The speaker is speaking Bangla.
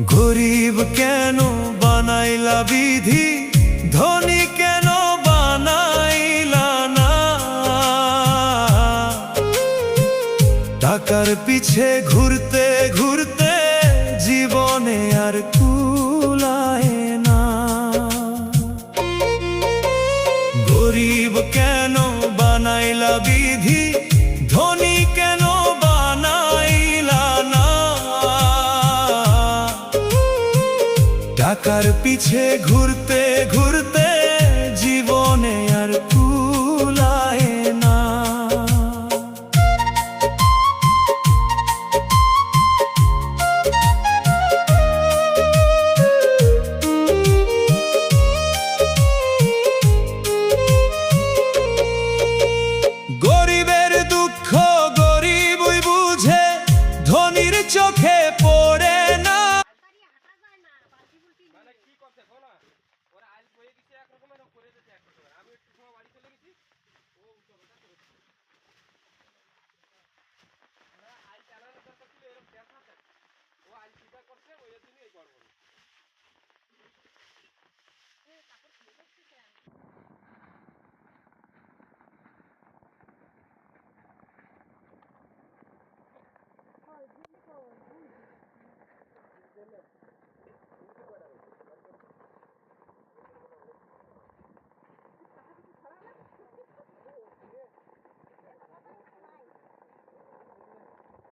গরিব কেন বানাইলা বিধি, ধনী কেন বানাইলা না? টাকার পিছে ঘুরতে ঘুরতে জীবনে আর কুলায় না। গরিব কেন বানাইলা বিধি, ধনী কেন বানাইলা না? টাকার পিছে ঘুরতে ঘুরতে